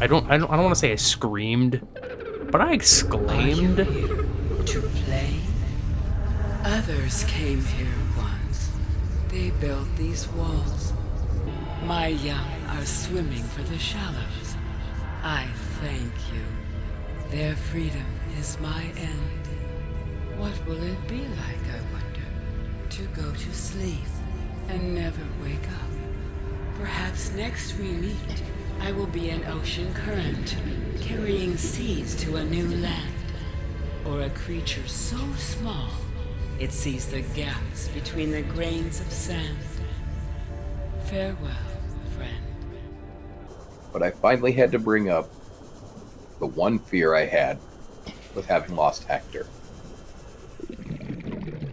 I don't want to say I screamed, but I exclaimed. Are you here to play? Others came here once. They built these walls. My young are swimming for the shallows. I thank you. Their freedom is my end. What will it be like, I wonder, to go to sleep and never wake up? Perhaps next we meet, I will be an ocean current, carrying seeds to a new land. Or a creature so small, it sees the gaps between the grains of sand. Farewell, friend. But I finally had to bring up the one fear I had with having lost Hector.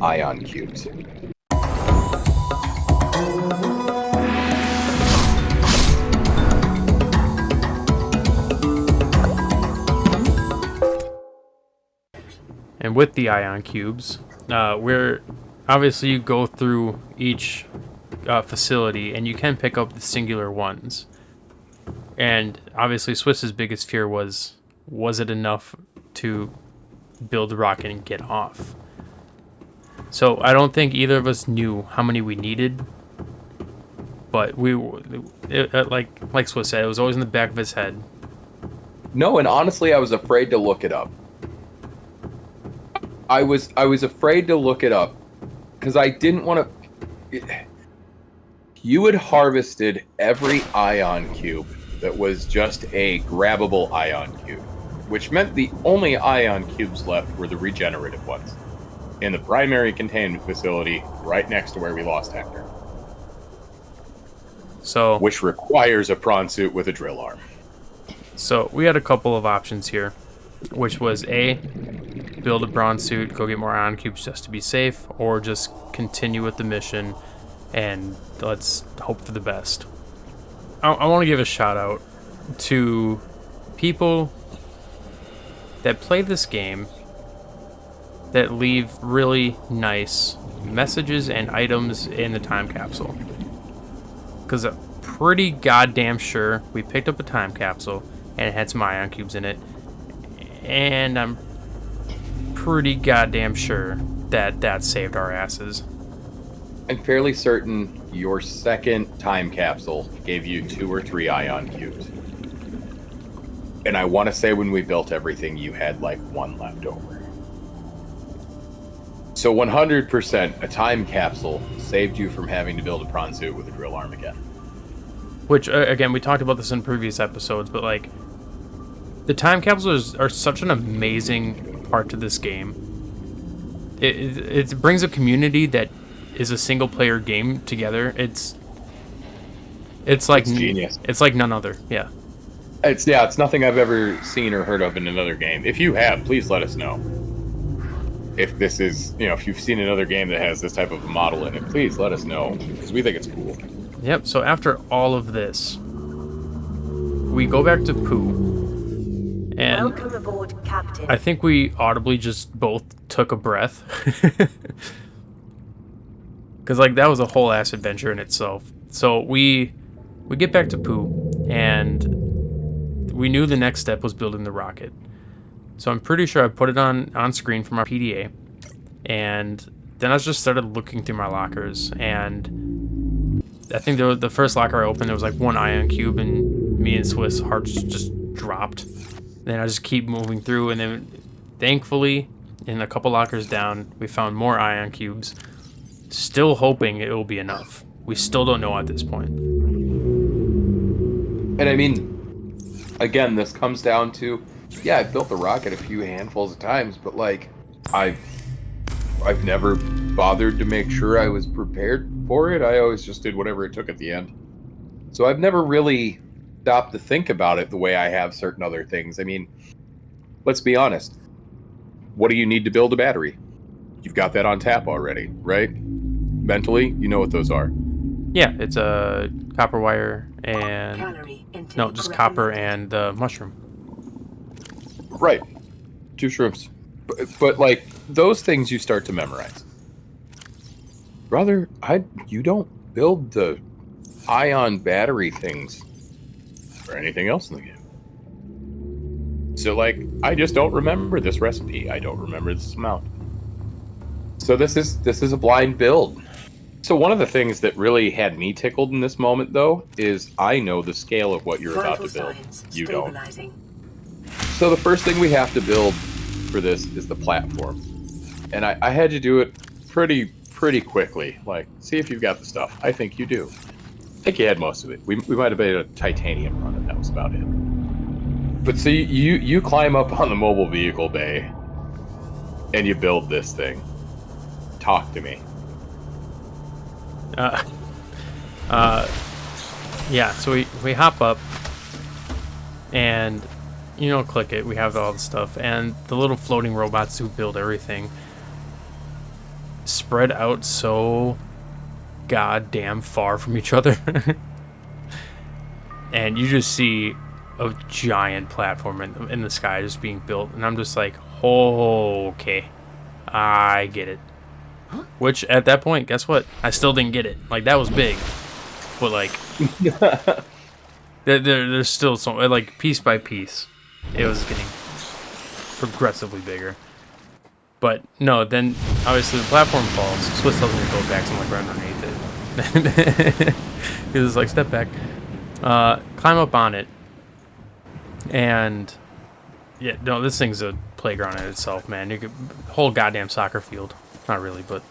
Ion cubes. And with the ion cubes, we're obviously you go through each facility and you can pick up the singular ones. And obviously Swiss's biggest fear was it enough to build the rocket and get off? So I don't think either of us knew how many we needed, but like Swiss said, it was always in the back of his head. No, and honestly, I was afraid to look it up. I was afraid to look it up because I didn't want to. You had harvested every ion cube that was just a grabbable ion cube, which meant the only ion cubes left were the regenerative ones in the primary containment facility right next to where we lost Hector. So, which requires a prawn suit with a drill arm. So we had a couple of options here, which was A, build a bronze suit, go get more ion cubes just to be safe, or just continue with the mission and let's hope for the best. I want to give a shout out to people that play this game that leave really nice messages and items in the time capsule. Because I'm pretty goddamn sure we picked up a time capsule and it had some ion cubes in it. And I'm pretty goddamn sure that saved our asses. I'm fairly certain your second time capsule gave you 2 or 3 ion cubes. And I want to say when we built everything, you had like 1 left over. So 100% a time capsule saved you from having to build a prawn suit with a drill arm again. Which, again, we talked about this in previous episodes, but like, the time capsules are such an amazing part to this game. It brings a community that is a single player game together. It's genius. It's like none other. Yeah. It's nothing I've ever seen or heard of in another game. If you have, please let us know. If this is, if you've seen another game that has this type of a model in it, please let us know, because we think it's cool. Yep, so after all of this, we go back to Pooh, and welcome aboard, Captain. I think we audibly just both took a breath. Because, like, that was a whole ass adventure in itself. So we get back to Pooh, and we knew the next step was building the rocket. So I'm pretty sure I put it on screen from our PDA, and then I just started looking through my lockers, and I think the first locker I opened, there was like 1 ion cube, and me and Swiss hearts just dropped. Then I just keep moving through, and then thankfully, in a couple lockers down, we found more ion cubes. Still hoping it will be enough. We still don't know at this point. And I mean, again, this comes down to, yeah, I've built the rocket a few handfuls of times, but like, I've never bothered to make sure I was prepared for it. I always just did whatever it took at the end. So I've never really stopped to think about it the way I have certain other things. I mean, let's be honest. What do you need to build a battery? You've got that on tap already, right? Mentally, you know what those are. Yeah, it's a copper wire and... No, just copper and mushroom. Right. 2 shrooms. But like, those things you start to memorize. Brother, you don't build the ion battery things or anything else in the game. So, like, I just don't remember this recipe. I don't remember this amount. So this is a blind build. So one of the things that really had me tickled in this moment, though, is I know the scale of what you're about to build. You don't. So the first thing we have to build for this is the platform. And I had to do it pretty quickly. Like, see if you've got the stuff. I think you do. I think you had most of it. We might have made a titanium run, and that was about it. But see, you climb up on the mobile vehicle bay, and you build this thing. Talk to me. Yeah, so we hop up, and, click it. We have all the stuff, and the little floating robots who build everything spread out so goddamn far from each other. And you just see a giant platform in the sky just being built, and I'm just like, oh, okay, I get it. Which, at that point, guess what? I still didn't get it. Like, that was big. But, like, there's still some, like, piece by piece, it was getting progressively bigger. But, no, then, obviously, the platform falls. Swiss doesn't go back, so I'm, like, right underneath it. Because it's like, step back. Climb up on it. And, yeah, no, this thing's a playground in itself, man. You could, whole goddamn soccer field. Not really, but...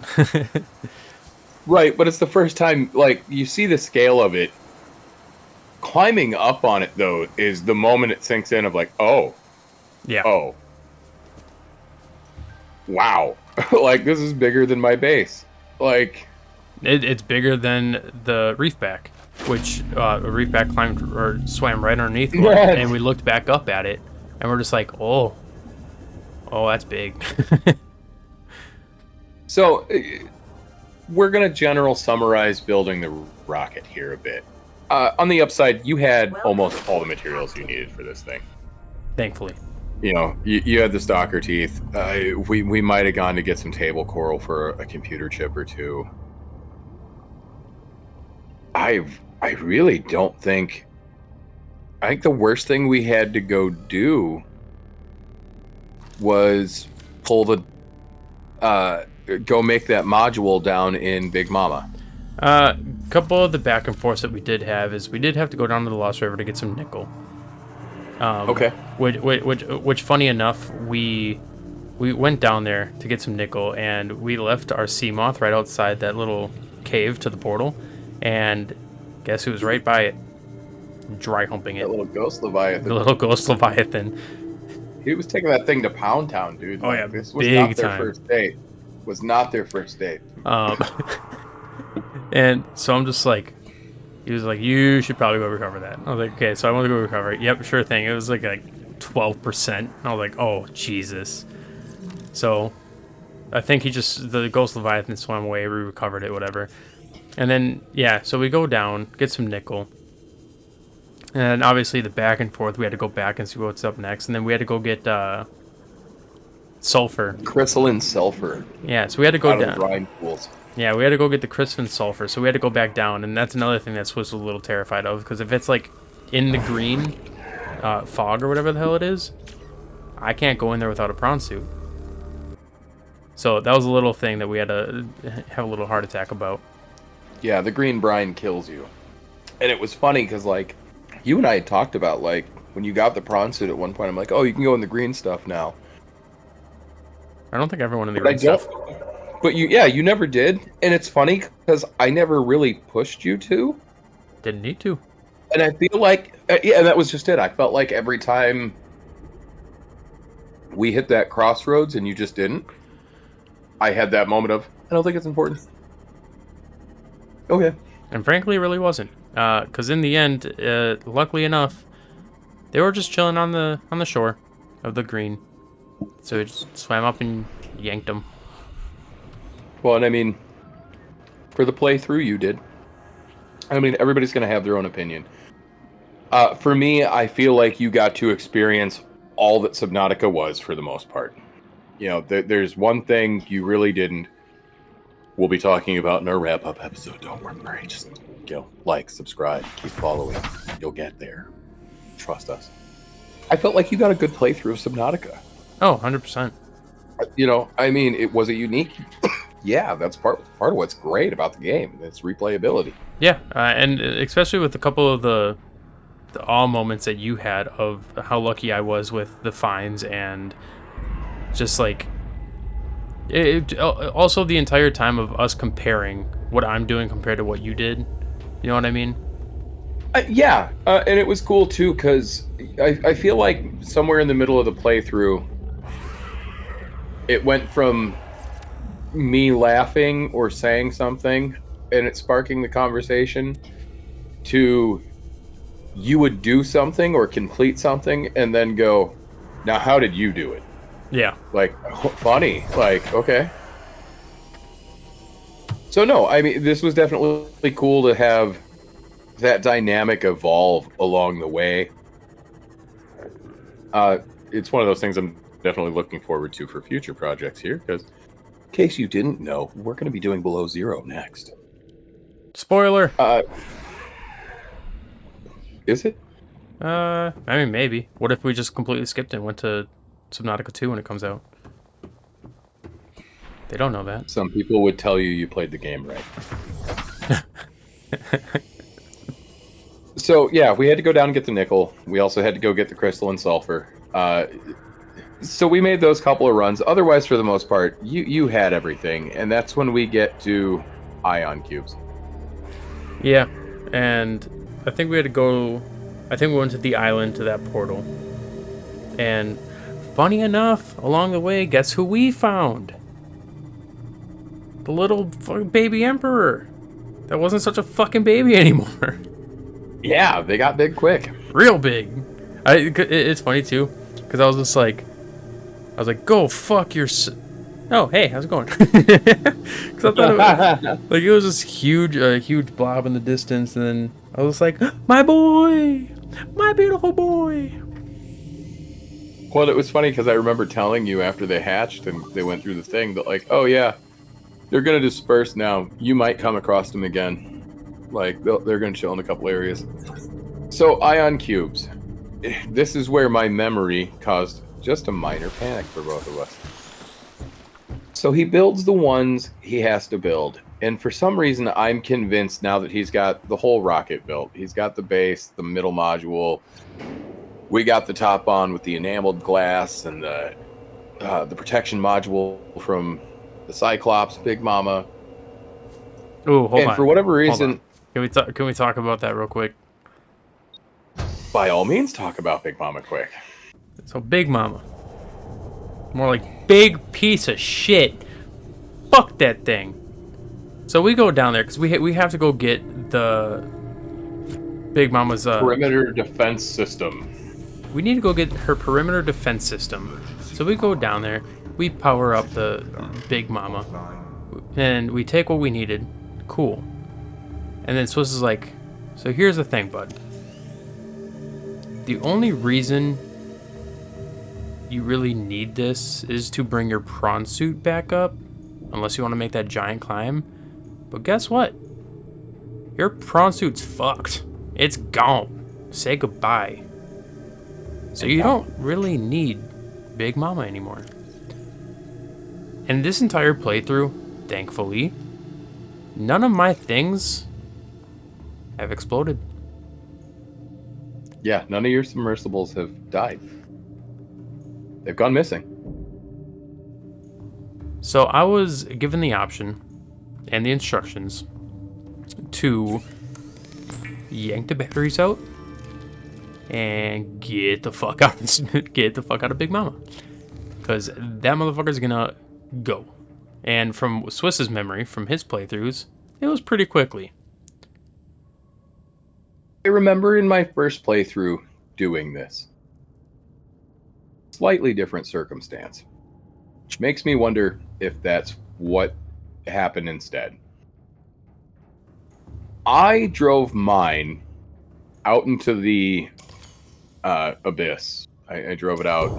Right, but it's the first time, like, you see the scale of it. Climbing up on it, though, is the moment it sinks in of, like, oh. Yeah. Oh. Wow. Like, this is bigger than my base. Like... It's bigger than the reefback, which a reefback climbed or swam right underneath one, and we looked back up at it, and we're just like, oh, that's big. So, we're going to general summarize building the rocket here a bit. On the upside, you had almost all the materials you needed for this thing. Thankfully. You had the stalker teeth. We might have gone to get some table coral for a computer chip or two. I really don't think... I think the worst thing we had to go do was pull the... go make that module down in Big Mama. A couple of the back and forth that we did have is we did have to go down to the Lost River to get some nickel. Okay. Which funny enough, we went down there to get some nickel, and we left our sea moth right outside that little cave to the portal, and guess who was right by it, dry humping it. That little ghost leviathan. The little ghost leviathan. He was taking that thing to Pound Town, dude. Oh yeah, this was big not their time. first date. Was not their first date. And so I'm just like, he was like, you should probably go recover that. I was like, okay, so I want to go recover it. Yep, sure thing. It was like 12%. I was like, oh Jesus. So I think the ghost leviathan swam away. We recovered it, whatever. And then yeah, so we go down, get some nickel. And obviously the back and forth, we had to go back and see what's up next. And then we had to go get sulfur. Crystalline sulfur. Yeah, so we had to go out down. Of the brine pools. Yeah, we had to go get the crystalline sulfur, so we had to go back down. And that's another thing that Swiss was a little terrified of, because if it's like in the green fog or whatever the hell it is, I can't go in there without a prawn suit. So that was a little thing that we had to have a little heart attack about. Yeah, the green brine kills you. And it was funny because, like, you and I had talked about, like, when you got the prawn suit at one point, I'm like, oh, you can go in the green stuff now. I don't think everyone in the green stuff. But you never did. And it's funny because I never really pushed you to. Didn't need to. And I feel like, yeah, that was just it. I felt like every time we hit that crossroads and you just didn't, I had that moment of, I don't think it's important. Okay. And frankly, it really wasn't. Because in the end, luckily enough, they were just chilling on the shore of the green. So we just swam up and yanked them. Well, and I mean, for the playthrough, you did. I mean, everybody's going to have their own opinion. For me, I feel like you got to experience all that Subnautica was for the most part. You know, there's one thing you really didn't. We'll be talking about in our wrap-up episode. Don't worry, just like, subscribe, keep following. You'll get there. Trust us. I felt like you got a good playthrough of Subnautica. Oh, 100%. You know, I mean, it was a unique. Yeah, that's part of what's great about the game. It's replayability. Yeah, and especially with a couple of the awe moments that you had of how lucky I was with the finds and just like also the entire time of us comparing what I'm doing compared to what you did. You know what I mean? Yeah, and it was cool too because I feel like somewhere in the middle of the playthrough, it went from me laughing or saying something and it sparking the conversation to you would do something or complete something and then go, now how did you do it? Yeah. Like, funny. Like, okay. So no, I mean, this was definitely cool to have that dynamic evolve along the way. It's one of those things I'm definitely looking forward to for future projects here, because in case you didn't know, we're going to be doing Below Zero next. Spoiler. Is it? I mean, maybe. What if we just completely skipped and went to Subnautica 2 when it comes out? They don't know that. Some people would tell you played the game right. So, yeah, we had to go down and get the nickel. We also had to go get the crystal and sulfur. So we made those couple of runs. Otherwise, for the most part, you had everything. And that's when we get to ion cubes. Yeah, and I think we had to go... I think we went to the island, to that portal. And funny enough, along the way, guess who we found? The little fucking baby emperor. That wasn't such a fucking baby anymore. Yeah, they got big quick. Real big. It's funny, too, because I was like, go fuck your... Oh, hey, how's it going? Because I thought it was this huge blob in the distance, and then I was like, my boy! My beautiful boy! Well, it was funny because I remember telling you after they hatched and they went through the thing that, like, oh yeah, they're going to disperse now. You might come across them again. Like, they're going to chill in a couple areas. So, ion cubes. This is where my memory caused just a minor panic for both of us. So he builds the ones he has to build. And for some reason, I'm convinced now that he's got the whole rocket built. He's got the base, the middle module. We got the top on with the enameled glass and the protection module from the Cyclops, Big Mama. Ooh, hold on. And for whatever reason... Can we talk about that real quick? By all means, talk about Big Mama quick. So Big Mama. More like big piece of shit. Fuck that thing. So we go down there because we have to go get the Big Mama's perimeter defense system. We need to go get her perimeter defense system. So we go down there, we power up the Big Mama, and we take what we needed. Cool. And then Swiss is like, so here's the thing, bud. The only reason you really need this is to bring your prawn suit back up, unless you want to make that giant climb. But guess what? Your prawn suit's fucked. It's gone. Say goodbye. So you don't really need Big Mama anymore. And this entire playthrough, thankfully, none of my things have exploded. Yeah, none of your submersibles have died. They've gone missing. So I was given the option and the instructions to yank the batteries out and get the fuck out of Big Mama, because that motherfucker's gonna go. And from Swiss's memory, from his playthroughs, it was pretty quickly. I remember in my first playthrough doing this. Slightly different circumstance, which makes me wonder if that's what happened instead. I drove mine out into the abyss. I drove it out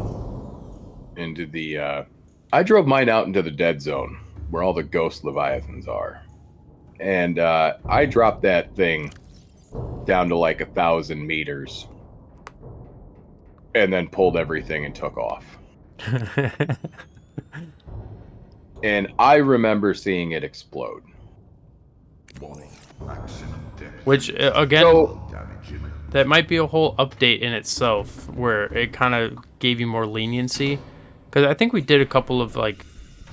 into the... I drove mine out into the dead zone, where all the ghost leviathans are. And I dropped that thing down to like 1,000 meters. and then pulled everything and took off. And I remember seeing it explode. Which, again, So, that might be a whole update in itself, where it kind of gave you more leniency. Because I think we did a couple of, like,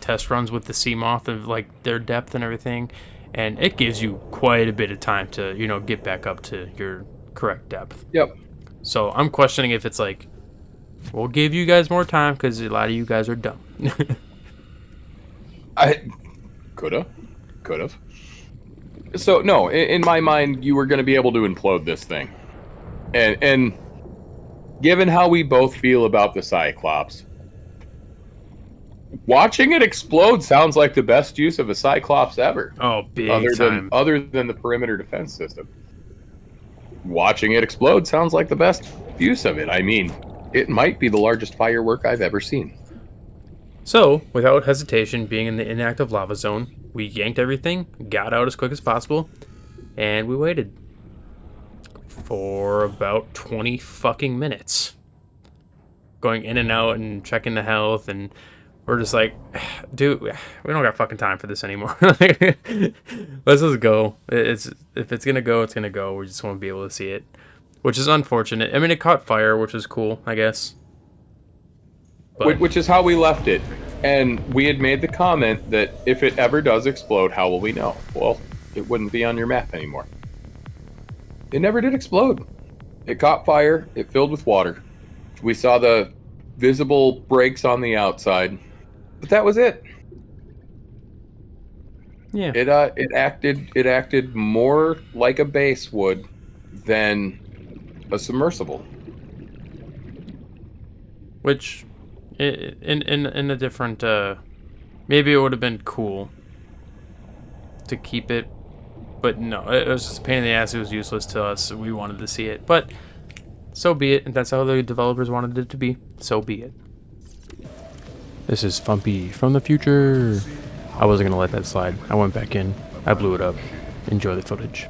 test runs with the sea moth of, like, their depth and everything. And it gives you quite a bit of time to, you know, get back up to your correct depth. yep. So I'm questioning if it's like, we'll give you guys more time because a lot of you guys are dumb. I could have. So no, in my mind, you were going to be able to implode this thing, and given how we both feel about the Cyclops, watching it explode sounds like the best use of a Cyclops ever. Oh, big time. Other than the perimeter defense system. Watching it explode sounds like the best use of it. I mean, it might be the largest firework I've ever seen. So, without hesitation, being in the inactive lava zone, we yanked everything, got out as quick as possible, and we waited for about 20 fucking minutes. Going in and out and checking the health, and we're just like, dude, we don't got fucking time for this anymore. Let's just go. If it's gonna go, it's gonna go. We just want to be able to see it, which is unfortunate. I mean, it caught fire, which was cool, I guess. But Which is how we left it. And we had made the comment that if it ever does explode, how will we know? Well, it wouldn't be on your map anymore. It never did explode. It caught fire. It filled with water. We saw the visible breaks on the outside. But that was it. yeah, It acted more like a base would than a submersible. which in a different maybe it would have been cool to keep it, but no, it was just a pain in the ass. It was useless to us. We wanted to see it, but so be it. If that's how the developers wanted it to be, so be it. This is Phumpy from the future. I wasn't gonna let that slide. I went back in, I blew it up. Enjoy the footage.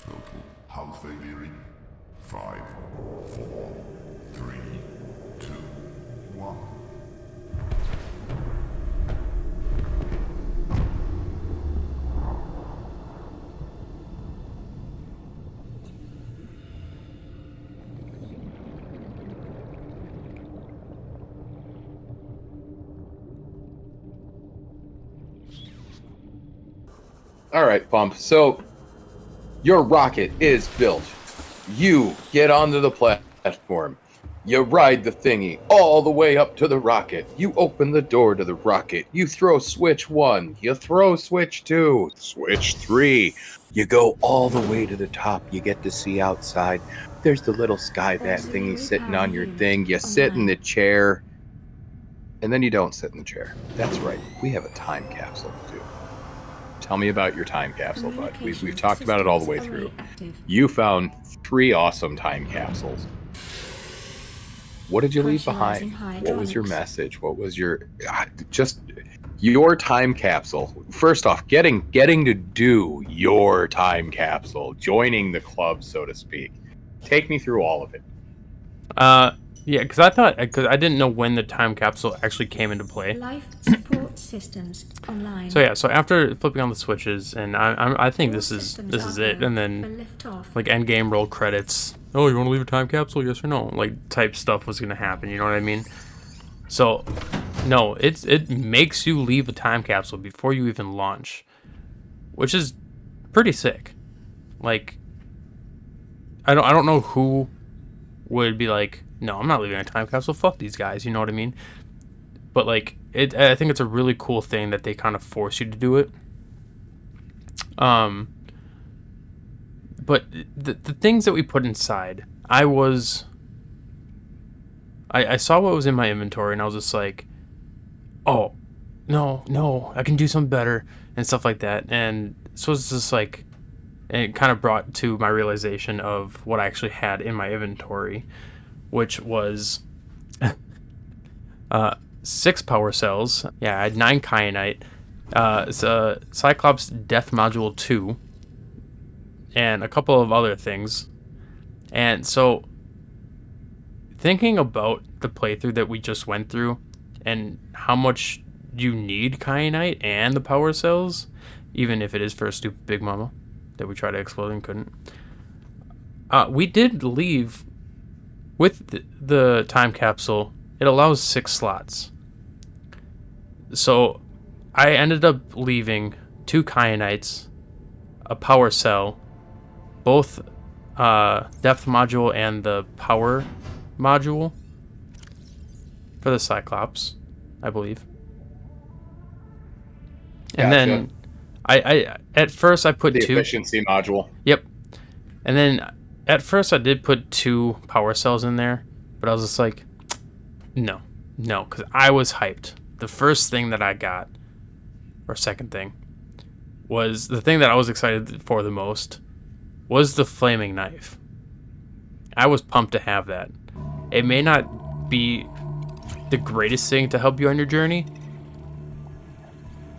Total hull failure in 5, 4, 3, 2, 1. All right, Pump. So your rocket is built. You get onto the platform. You ride the thingy all the way up to the rocket. You open the door to the rocket. You throw switch 1. You throw switch 2. Switch 3. You go all the way to the top. You get to see outside. There's the little sky bat thingy sitting on your thing. You sit in the chair. And then you don't sit in the chair. That's right. We have a time capsule, too. Tell me about your time capsule, bud. We've talked about it all the way through. You found 3 awesome time capsules. What did you leave behind? What was your message? What was your just your time capsule? First off, getting to do your time capsule, joining the club, so to speak. Take me through all of it. Yeah, because I didn't know when the time capsule actually came into play. Life support systems online. So yeah, so after flipping on the switches, and I think this is it, and then like end game roll credits. Oh, you want to leave a time capsule? Yes or no? Like type stuff was gonna happen. You know what I mean? So no, it makes you leave a time capsule before you even launch, which is pretty sick. Like I don't know who would be like, no, I'm not leaving a time capsule. Fuck these guys. You know what I mean? But like, I think it's a really cool thing that they kind of force you to do it. But the things that we put inside, I saw what was in my inventory, and I was just like, oh, no, I can do something better and stuff like that. And so it's just like, and it kind of brought to my realization of what I actually had in my inventory, which was 6 power cells. Yeah, I had 9 kyanite. It's a Cyclops Death Module 2. and a couple of other things. And so, thinking about the playthrough that we just went through and how much you need kyanite and the power cells, even if it is for a stupid big mama that we tried to explode and couldn't, we did leave with the time capsule. It allows 6 slots. So I ended up leaving 2 kyanites, a power cell, both depth module and the power module for the Cyclops, I believe. And Gotcha. then I at first I put The 2. efficiency module. Yep. And then at first I did put 2 power cells in there, but I was just like, no, because I was hyped. The first thing that I got, or second thing, was the thing that I was excited for the most was the flaming knife. I was pumped to have that. It may not be the greatest thing to help you on your journey,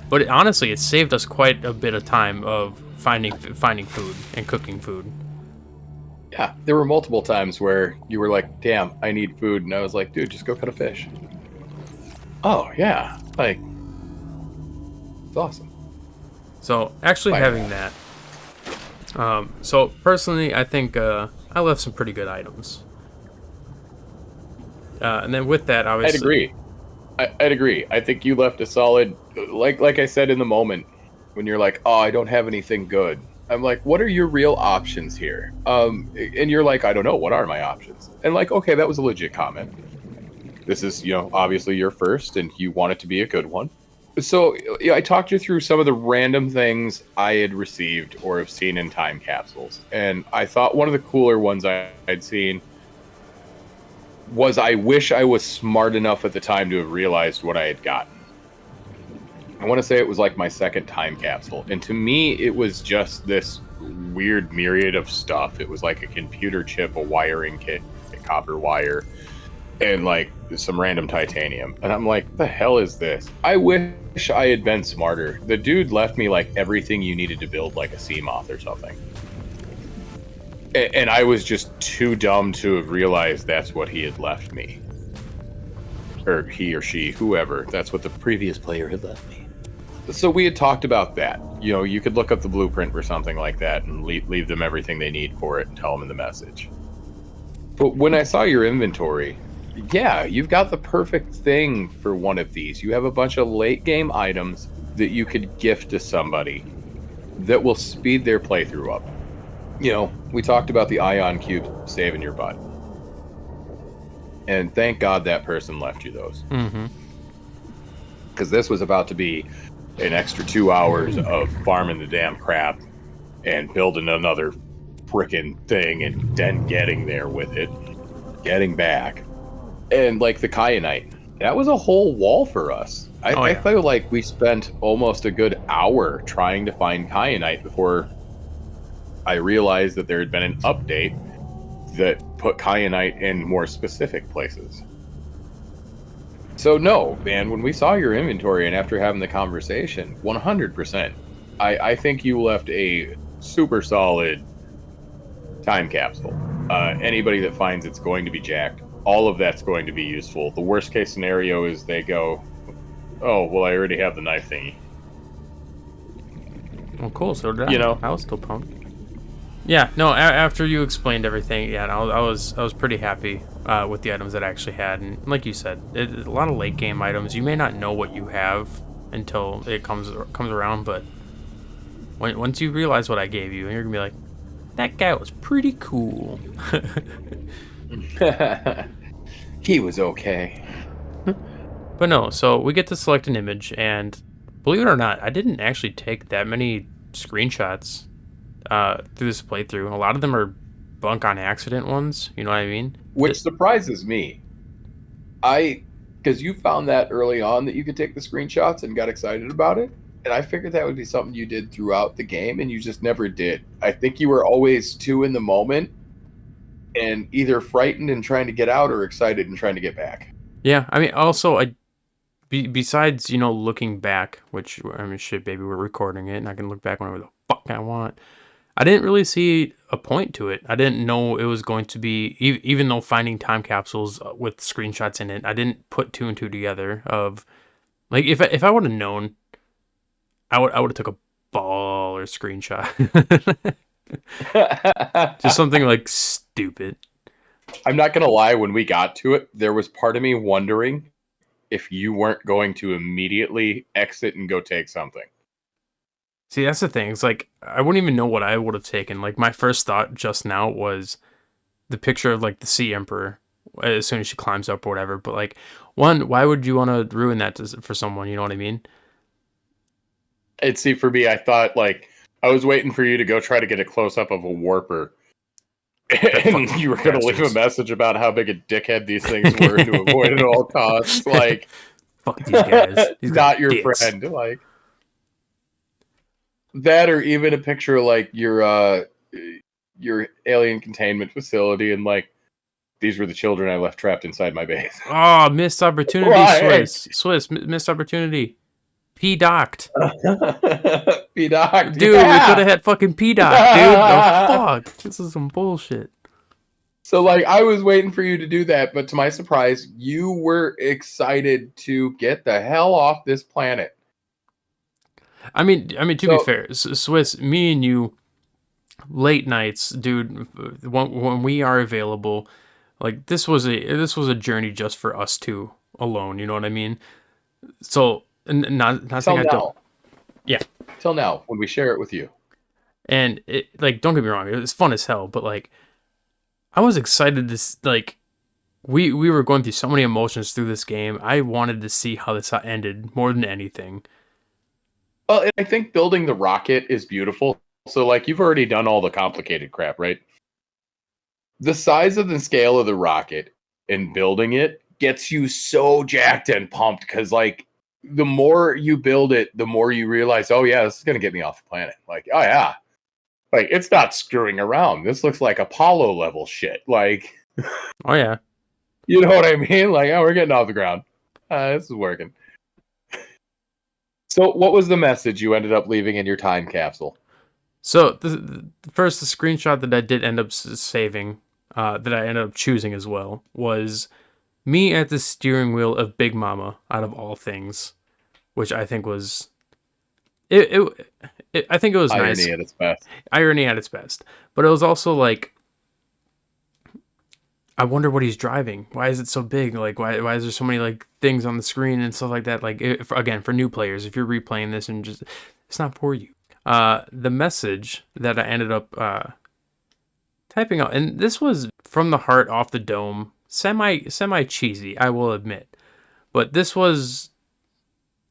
but honestly, it saved us quite a bit of time of finding food and cooking food. Yeah, there were multiple times where you were like, damn, I need food. And I was like, dude, just go cut a fish. Oh, yeah. Like, it's awesome. So, actually Fire. having that. So, personally, I think I left some pretty good items. And then with that, obviously... I'd agree. I'd agree. I think you left a solid... Like I said in the moment, when you're like, oh, I don't have anything good. I'm like, what are your real options here? And you're like, I don't know. What are my options? And like, okay, that was a legit comment. This is, obviously your first, and you want it to be a good one. So yeah, I talked you through some of the random things I had received or have seen in time capsules. And I thought one of the cooler ones I'd seen was I wish I was smart enough at the time to have realized what I had gotten. I want to say it was like my second time capsule. And to me, it was just this weird myriad of stuff. It was like a computer chip, a wiring kit, a copper wire, and like some random titanium. And I'm like, the hell is this? I wish I had been smarter. The dude left me like everything you needed to build like a sea moth or something. And I was just too dumb to have realized that's what he had left me. Or he or she, whoever. That's what the previous player had left me. So we had talked about that. You could look up the blueprint or something like that and leave them everything they need for it and tell them in the message. But when I saw your inventory, yeah, you've got the perfect thing for one of these. You have a bunch of late game items that you could gift to somebody that will speed their playthrough up. We talked about the ion cube saving your butt. And thank God that person left you those. Mm-hmm. Because this was about to be an extra 2 hours of farming the damn crap and building another frickin' thing and then getting there with it, getting back. And like the kyanite, that was a whole wall for us. I feel like we spent almost a good hour trying to find kyanite before I realized that there had been an update that put kyanite in more specific places. So no, man, when we saw your inventory and after having the conversation, 100%, I think you left a super solid time capsule. Anybody that finds it's going to be jacked, all of that's going to be useful. The worst case scenario is they go, oh, well, I already have the knife thingy. Well, cool. So did I. I was still pumped. Yeah, no. After you explained everything, yeah, I was pretty happy with the items that I actually had, and like you said, a lot of late game items. You may not know what you have until it comes around, but once you realize what I gave you, you're gonna be like, that guy was pretty cool. He was okay. But no, so we get to select an image, and believe it or not, I didn't actually take that many screenshots through this playthrough. A lot of them are bunk on accident ones, you know what I mean? Which surprises me. Because you found that early on that you could take the screenshots and got excited about it. And I figured that would be something you did throughout the game, and you just never did. I think you were always too in the moment and either frightened and trying to get out or excited and trying to get back. Yeah, I mean, also, besides, looking back, which, I mean, shit, baby, we're recording it, and I can look back whenever the fuck I want. I didn't really see a point to it. I didn't know it was going to be, even though finding time capsules with screenshots in it, I didn't put two and two together of, like, if I would have known, I would have took a baller screenshot. Just something like stupid. I'm not gonna lie, when we got to it, there was part of me wondering if you weren't going to immediately exit and go take something. See, that's the thing. It's like, I wouldn't even know what I would have taken. Like, my first thought just now was the picture of, like, the Sea Emperor as soon as she climbs up or whatever. But, like, one, why would you want to ruin that for someone? You know what I mean? And see, for me, I thought, like, I was waiting for you to go try to get a close-up of a warper. And you were going to leave a message about how big a dickhead these things were to avoid at all costs. Like, fuck these guys. These not your dicks. friend. Like, that, or even a picture of, like, your alien containment facility, and, like, these were the children I left trapped inside my base. Oh, missed opportunity, Why? Swiss, missed opportunity. P-docked. P-docked. Dude, yeah. we could have had fucking P-docked, dude. Oh, fuck. This is some bullshit. So, like, I was waiting for you to do that, but to my surprise, you were excited to get the hell off this planet. I mean, to be fair, Swiss, me and you, late nights, dude. When we are available, like, this was a journey just for us two alone. You know what I mean? So, not saying I don't. Yeah. Till now, when we share it with you. And it, like, don't get me wrong, it was fun as hell. But, like, I was excited to, like, we were going through so many emotions through this game. I wanted to see how this ended more than anything. Well, and I think building the rocket is beautiful. So, like, you've already done all the complicated crap, right? The size of the scale of the rocket and building it gets you so jacked and pumped because, like, the more you build it, the more you realize, oh, yeah, this is going to get me off the planet. Like, oh, yeah. Like, it's not screwing around. This looks like Apollo level shit. Like, oh, yeah. You know what I mean? Like, oh, we're getting off the ground. This is working. So, what was the message you ended up leaving in your time capsule? So, the screenshot that I did end up saving, that I ended up choosing as well, was me at the steering wheel of Big Mama, out of all things, which I think was... I think it was Irony nice. Irony at its best. Irony at its best. But it was also like, I wonder what he's driving. Why is it so big? Like, why is there so many, like, things on the screen and stuff like that? Like, again, for new players, if you're replaying this and just, it's not for you. The message that I ended up typing out, and this was from the heart, off the dome, semi cheesy, I will admit, but this was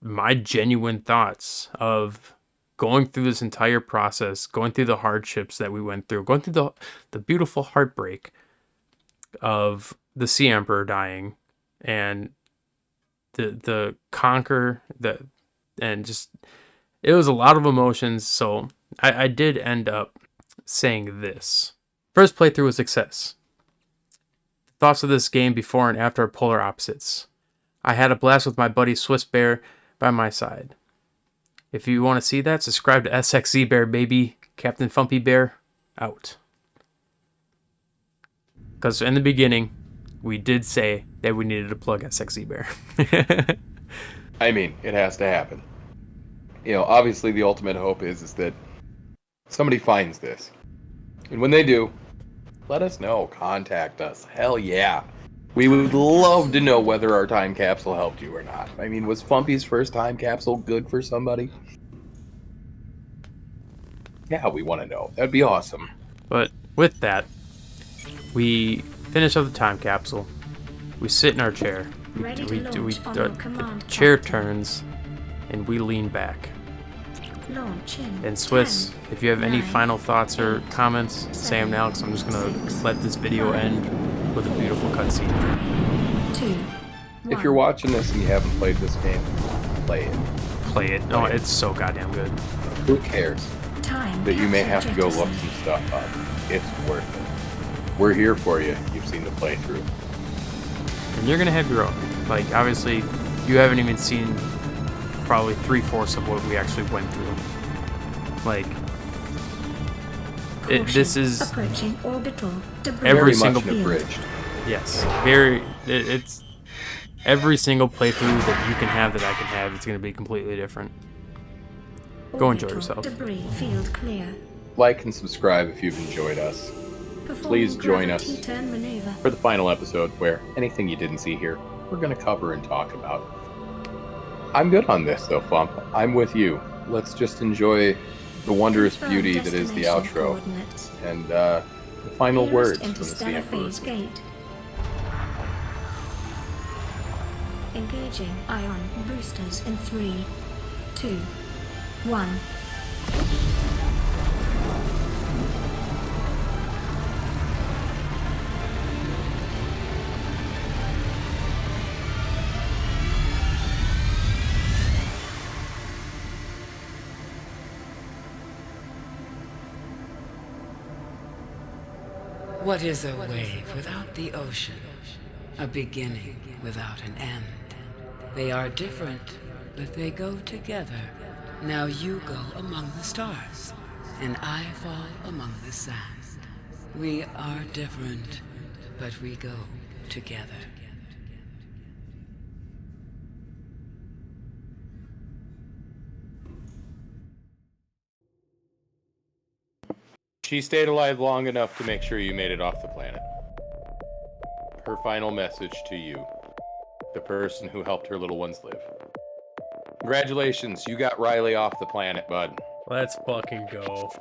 my genuine thoughts of going through this entire process, going through the hardships that we went through, going through the beautiful heartbreak of the Sea Emperor dying, and the conquer, and just, it was a lot of emotions. So I did end up saying this. First playthrough was success. Thoughts of this game before and after are polar opposites. I had a blast with my buddy SXZBear by my side. If you want to see that, subscribe to SXZBear, baby. Captain Phumpy Bear, out. Because in the beginning, we did say that we needed to plug SXZBear. I mean, it has to happen. You know, obviously the ultimate hope is that somebody finds this. And when they do, let us know. Contact us. Hell yeah. We would love to know whether our time capsule helped you or not. I mean, was Phumpy's first time capsule good for somebody? Yeah, we want to know. That'd be awesome. But with that, we finish up the time capsule. We sit in our chair. The chair turns, and we lean back. And Swiss, if you have any final thoughts or comments, say them now, because I'm just going to let this video end with a beautiful cutscene. If you're watching this and you haven't played this game, play it. Play it. No, it's so goddamn good. Who cares that you may have to go look some stuff up? It's worth it. We're here for you. You've seen the playthrough. And you're going to have your own. Like, obviously, you haven't even seen probably 3/4 of what we actually went through. Like, This is approaching orbital debris. every Very single much abridged. yes, it's every single playthrough that you can have that I can have. It's going to be completely different. Go enjoy Orbital yourself. Debris field clear. Like and subscribe if you've enjoyed us. Please join us Gravity turn maneuver. for the final episode where anything you didn't see here, we're going to cover and talk about. I'm good on this though, Phump. I'm with you. Let's just enjoy the wondrous Confirm beauty that is the destination outro. coordinates. And the final words Nearest from the interstellar Emperor. phase gate. Engaging ion boosters in 3, 2, 1. What is a wave without the ocean? A beginning without an end. They are different, but they go together. Now you go among the stars, and I fall among the sand. We are different, but we go together. She stayed alive long enough to make sure you made it off the planet. Her final message to you, the person who helped her little ones live. Congratulations, you got Riley off the planet, bud. Let's fucking go.